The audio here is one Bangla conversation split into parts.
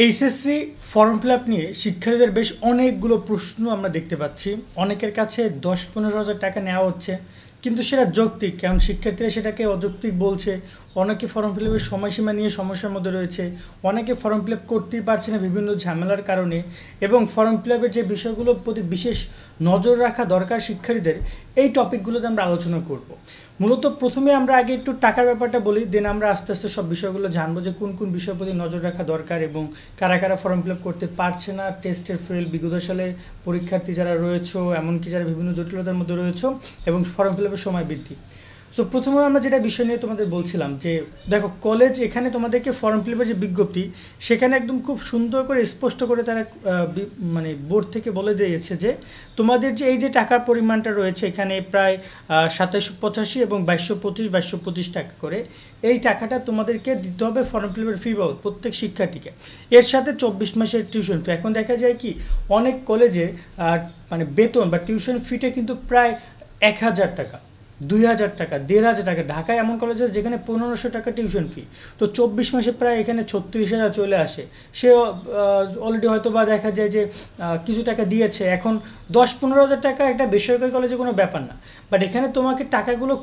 এইচএসসি ফর্ম ফিল আপ নিয়ে শিক্ষার্থীদের বেশ অনেকগুলো প্রশ্ন আমরা দেখতে পাচ্ছি। অনেকের কাছে 10-15 হাজার টাকা নেওয়া হচ্ছে, কিন্তু সেটা যৌক্তিক, কারণ শিক্ষার্থীরা সেটাকে অযৌক্তিক বলছে। অনেকে ফর্ম ফিল আপের সময়সীমা নিয়ে সমস্যার মধ্যে রয়েছে, অনেকে ফর্ম ফিল আপ করতেই পারছে না বিভিন্ন ঝামেলার কারণে। এবং ফর্ম ফিল আপের যে বিষয়গুলোর প্রতি বিশেষ নজর রাখা দরকার শিক্ষার্থীদের, এই টপিকগুলোতে আমরা আলোচনা করব। মূলত প্রথমে আমরা আগে একটু টাকার ব্যাপারটা বলি, দেন আমরা আস্তে আস্তে সব বিষয়গুলো জানবো যে কোন কোন বিষয়ের প্রতি নজর রাখা দরকার এবং কারা কারা ফর্ম ফিল আপ করতে পারছে না, টেস্টের ফেল, বিগত সালে পরীক্ষার্থী যারা রয়েছে, এমনকি যারা বিভিন্ন জটিলতার মধ্যে রয়েছে, এবং ফর্ম ফিল আপের সময় বৃদ্ধি। সো প্রথমে আমরা যেটা বিষয় নিয়ে তোমাদের বলছিলাম যে দেখো, কলেজ এখানে তোমাদেরকে ফর্ম ফিল আপের যে বিজ্ঞপ্তি, সেখানে একদম খুব সুন্দর করে স্পষ্ট করে তারা মানে বোর্ড থেকে বলে দিয়েছে যে তোমাদের যে এই যে টাকার পরিমাণটা রয়েছে এখানে প্রায় 2785 এবং 2225 টাকা করে, এই টাকাটা তোমাদেরকে দিতে হবে ফর্ম ফিল আপের ফি বাবদ প্রত্যেক শিক্ষার্থীকে। এর সাথে 24 মাসের টিউশন ফি। এখন দেখা যায় কি অনেক কলেজে মানে বেতন বা টিউশন ফিটা কিন্তু প্রায় 1000 টাকা, 2000 টাকা, 1500 টাকা। ঢাকায় এমন কলেজ আছে যেখানে 1500 টাকা টিউশন ফি। তো 24 মাসে প্রায় এখানে 36,000 চলে আসে। সে অলরেডি হয়তো বা দেখা যায় যে কিছু টাকা দিয়েছে। এখন 10-15 হাজার টাকা একটা বেসরকারি কলেজে কোনো ব্যাপার না, বাট এখানে তোমাকে টাকাগুলো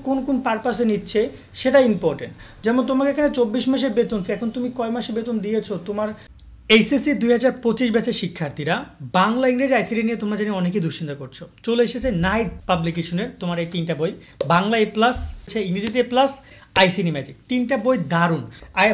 কোন কোন পারপাসে নিচ্ছে সেটা ইম্পর্টেন্ট। যেমন তোমাকে এখানে 24 মাসের বেতন ফি, এখন তুমি কয় মাসে বেতন দিয়েছো? তোমার এইচএসসি 2025 ব্যাচের শিক্ষার্থীরা বাংলা, ইংরেজি, আইসিটি নিয়ে তোমরা জানি অনেকেই দুশ্চিন্তা করছো। চলে এসেছে নাইট পাবলিকেশনের তোমার এই 3টা বই, বাংলা A+, ইংরেজিতে A+, আইসিটি ম্যাজিক। 3টা বই দারুণ।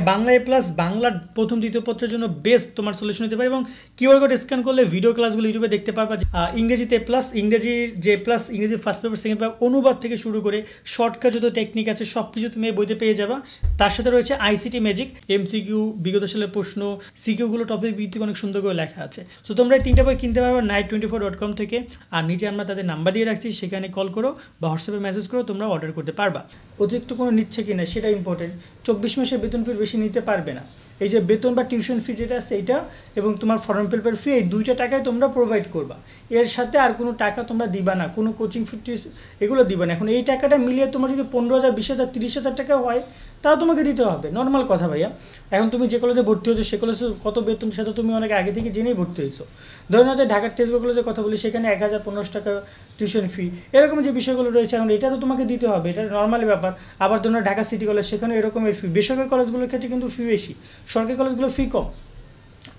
বাংলা A+, বাংলার প্রথম দ্বিতীয় পত্রের জন্য বেস্ট তোমার সলিউশন হতে পারে, এবং কিউআর কোড স্ক্যান করলে ভিডিও ক্লাসগুলো ইউটিউবে দেখতে পারবা। ইংরেজিতে A+, ইংরেজির যে A+, ইংরেজি ফার্স্ট পেপার, সেকেন্ড পেপার, অনুবাদ থেকে শুরু করে শর্টকাট যত টেকনিক আছে সব কিছু তুমি এই বইতে পেয়ে যাবা। তার সাথে রয়েছে আইসিটি ম্যাজিক, এমসিকিউ, বিগত সালের প্রশ্ন, সিকিউগুলো টপিক ভিত্তিক অনেক সুন্দর করে লেখা আছে। তো তোমরা এই 3টা বই কিনতে পারবে night24.com থেকে। আর নিচে আমরা তাদের নাম্বার দিয়ে রাখছি, সেখানে কল করো বা হোয়াটসঅ্যাপে মেসেজ করো, তোমরা অর্ডার করতে পারবা। অতিরিক্ত কোনো নিচ্ছে কিনা সেটা ইম্পর্টেন্ট। 24 মাসের বেতন ফি বেশি নিতে পারবে না। এই যে বেতন বা টিউশন ফি যেটা আছে এইটা, এবং তোমার ফর্ম ফিল আপের ফি, এই 2টা টাকায় তোমরা প্রোভাইড করবা। এর সাথে আর কোনো টাকা তোমরা দিবা না, কোনো কোচিং ফি এগুলো দিবা না। এখন এই টাকাটা মিলিয়ে তোমার যদি 15,000, 20,000, 30,000 টাকা হয়, তাও তোমাকে দিতে হবে। নর্মাল কথা ভাইয়া। এখন তুমি যে কলেজে ভর্তি হয়েছো সে কলেজে কত বেতন সেটা তুমি অনেক আগে থেকে জেনেই ভর্তি হয়েছো। ধরুন হয়তো ঢাকার তেজগাঁও কলেজের কথা বলি, সেখানে 1015 টাকা টিউশন ফি, এরকম যে বিষয়গুলো রয়েছে, এখন এটা তো তোমাকে দিতে হবে, এটা নর্মালি ব্যাপার। আবার ধরুন ঢাকা সিটি কলেজ, সেখানে এরকমের ফি। বেসরকারি কলেজগুলোর ক্ষেত্রে কিন্তু ফি বেশি, সরকারি কলেজগুলো ফি কম।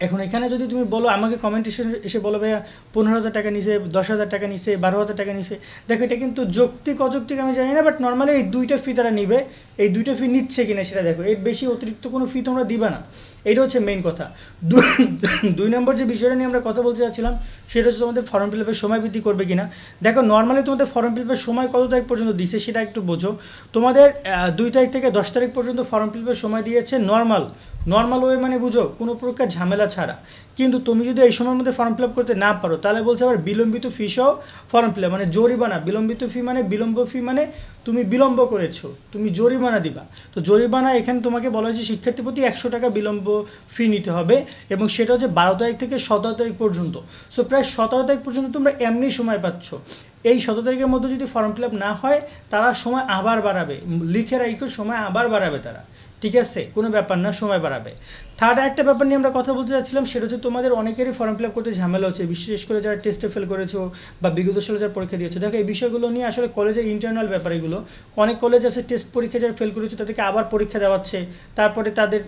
এখন এখানে যদি তুমি বলো, আমাকে কমেন্ট এসে বলো ভাইয়া 15,000 টাকা নিছে, 10,000 টাকা নিছে, 12,000 টাকা নিছে, দেখো এটা কিন্তু যৌক্তিক অযৌক্তিক আমি জানি না, বাট নর্মালি এই 2টা ফি তারা নিবে। এই 2টা ফি নিচ্ছে কিনা সেটা দেখো, এর বেশি অতিরিক্ত কোনো ফি তোমরা দিবা না। এটা হচ্ছে মেইন কথা। 2 নম্বর যে বিষয়টা নিয়ে আমরা কথা বলতে চাচ্ছিলাম, সেটা হচ্ছে তোমাদের ফর্ম ফিল আপের সময় বৃদ্ধি করবে কিনা। দেখো নর্মালি তোমাদের ফর্ম ফিল আপের সময় কত তারিখ পর্যন্ত দিয়েছে সেটা একটু বোঝো। তোমাদের 2 তারিখ থেকে 10 তারিখ পর্যন্ত ফর্ম ফিল আপের সময় দিয়েছে নর্মাল ওয়ে, মানে বুঝো কোনো প্রকার ঝামেলা ছাড়া। কিন্তু তুমি যদি এই সময়ের মধ্যে ফর্ম ফিল আপ করতে না পারো, তাহলে বলছে আবার বিলম্বিত ফি সহ ফর্ম ফিল আপ, মানে জরিমানা। বিলম্বিত ফি মানে বিলম্ব ফি, মানে তুমি বিলম্ব করেছো, তুমি জরিমানা দিবা। তো জরিমানা এখানে তোমাকে বলা হয়েছে শিক্ষার্থী প্রতি 100 টাকা বিলম্ব ফি নিতে হবে, এবং সেটা হচ্ছে 12 তারিখ থেকে 17 তারিখ পর্যন্ত। সো প্রায় 17 তারিখ পর্যন্ত তোমরা এমনি সময় পাচ্ছ। এই 17 তারিখের মধ্যে যদি ফর্ম ফিল আপ না হয়, তারা সময় আবার বাড়াবে, লিখে রাখো সময় আবার বাড়াবে তারা, ঠিক আছে? কোনো ব্যাপার না, সময় বাড়াবে। থার্ড একটা ব্যাপার নিয়ে আমরা কথা বলতে চাচ্ছিলাম, সেটা হচ্ছে তোমাদের অনেকেরই ফর্ম ফিল আপ করতে ঝামেলা হচ্ছে, বিশেষ করে যারা টেস্টে ফেল করেছো বা বিগত সালে যারা পরীক্ষা দিয়েছো। দেখো এই বিষয়গুলো নিয়ে আসলে কলেজের ইন্টারনাল ব্যাপার এগুলো। অনেক কলেজ আছে টেস্ট পরীক্ষা যারা ফেল করেছে তাদেরকে আবার পরীক্ষা দেওয়াচ্ছে, তারপরে তাদের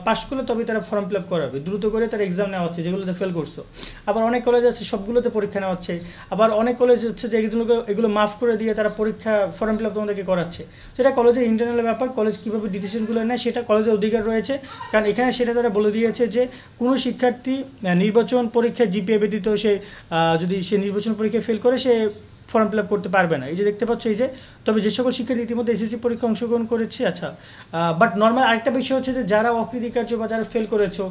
পাস করলে তবে তারা ফর্ম ফিল আপ করাবে, দ্রুত করে তার এক্সাম নেওয়া হচ্ছে যেগুলোতে ফেল করছো। আবার অনেক কলেজ আছে সবগুলোতে পরীক্ষা নেওয়া হচ্ছে। আবার অনেক কলেজ হচ্ছে যে এগুলো মাফ করে দিয়ে তারা পরীক্ষা ফর্ম ফিল আপ তোমাদেরকে করাচ্ছে। সেটা কলেজের ইন্টারনাল ব্যাপার, কলেজ কীভাবে ডিসিশনগুলো নেয় সেটা কলেজের অধিকার রয়েছে। কারণ এখানে সেটা তারা বলে দিয়েছে যে কোনো শিক্ষার্থী নির্বাচন পরীক্ষায় জিপিএ ব্যতীত সে যদি সে নির্বাচন পরীক্ষায় ফেল করে, সে ফর্ম ফিল আপ করতে পারবে না। এই যে দেখতে পাচ্ছ, এই যে তবে যে সকল শিক্ষার্থী ইতিমধ্যে এসএসসি পরীক্ষা অংশগ্রহণ করেছে, আচ্ছা। বাট নর্মাল আরেকটা বিষয় হচ্ছে যে যারা অকৃতকার্য বা যারা ফেল করেছো,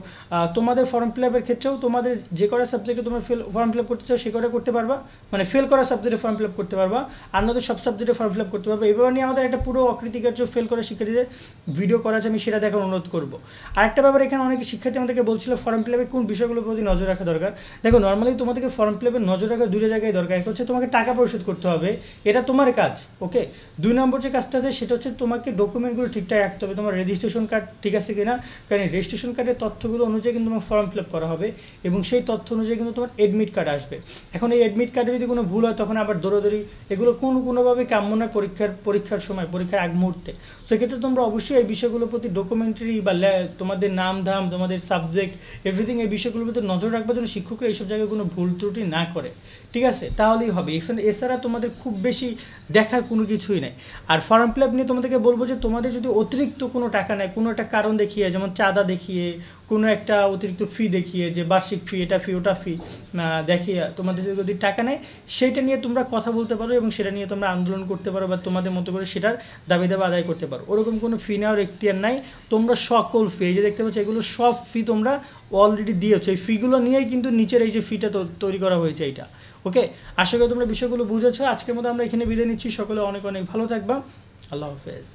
তোমাদের ফর্ম ফিল আপের ক্ষেত্রেও তোমাদের যে কটা সাবজেক্টে তোমরা ফর্ম ফিল আপ করতে চাও সে কটা করতে পারবা, মানে ফেল করা সাবজেক্টে ফর্ম ফিল আপ করতে পারবা, আর নয়তো সব সাবজেক্টে ফর্ম ফিল আপ করতে পারবা। এবার নিয়ে আমাদের একটা পুরো অকৃতকার্য ফেল করা শিক্ষার্থীদের ভিডিও করা আছে, আমি সেটা দেখার অনুরোধ করবো। আরেকটা ব্যাপার, এখানে অনেক শিক্ষার্থী আমাদেরকে বলছিল ফর্ম ফিল আপে কোন বিষয়গুলোর প্রতি নজর রাখা দরকার। দেখো নর্মালি তোমাদেরকে ফর্ম ফিল আপে নজর রাখা 2টা জায়গায় দরকার। একটা হচ্ছে তোমাকে টাকা পরিশোধ করতে হবে, এটা তোমার কাজ। ওকে, 2 নম্বর যে কাজটা আছে সেটা হচ্ছে তোমাকে ডকুমেন্টগুলো ঠিকঠাক রাখতে হবে, তোমার রেজিস্ট্রেশন কার্ড ঠিক আছে কিনা, কারণ রেজিস্ট্রেশন কার্ডের তথ্যগুলো অনুযায়ী কিন্তু তোমার ফর্ম ফিল আপ করা হবে এবং সেই তথ্য অনুযায়ী কিন্তু তোমার অ্যাডমিট কার্ড আসবে। এখন এই অ্যাডমিট কার্ডে যদি কোনো ভুল হয় তখন আবার দৌড়াদৌড়ি, এগুলো কোনোভাবে কাম্য নয় পরীক্ষার সময়, পরীক্ষার আগ মুহূর্তে। সেক্ষেত্রে তোমরা অবশ্যই এই বিষয়গুলোর প্রতি ডকুমেন্টারি বা তোমাদের নাম ধাম, তোমাদের সাবজেক্ট, এভরিথিং, এই বিষয়গুলোর প্রতি নজর রাখবার জন্য শিক্ষকরা এইসব জায়গায় কোনো ভুল ত্রুটি না করে, ঠিক আছে, তাহলেই হবে। এছাড়া তোমাদের খুব বেশি দেখার কোনো কিছুই নেই। আর ফর্ম ফিল আপ নিয়ে তোমাদেরকে বলবো যে তোমাদের যদি অতিরিক্ত কোনো টাকা নেয়, কোনো একটা কারণ দেখিয়ে, যেমন চাঁদা দেখিয়ে, কোনো একটা অতিরিক্ত ফি দেখিয়ে, যে বার্ষিক ফি, এটা ফি, ওটা ফি দেখিয়ে তোমাদের যদি টাকা নেয়, সেইটা নিয়ে তোমরা কথা বলতে পারো এবং সেটা নিয়ে তোমরা আন্দোলন করতে পারো বা তোমাদের মতো করে সেটার দাবি আদায় করতে পারো। ওরকম কোনো ফি নেওয়ার এখতিয়ার নাই। তোমরা সকল ফি, এই যে দেখতে পাচ্ছ, এগুলো সব ফি তোমরা অলরেডি দিয়েছো। এই ফিগুলো নিয়েই কিন্তু নিচের এই যে ফিটা তৈরি করা হয়েছে এইটা। ওকে, আশা করি তোমরা বিষয়গুলো বুঝেছো। আজকের মতো আমরা এখানে বিদায় নিচ্ছি। সকলে অনেক অনেক ভালো থাকবা। আল্লাহ হাফেজ।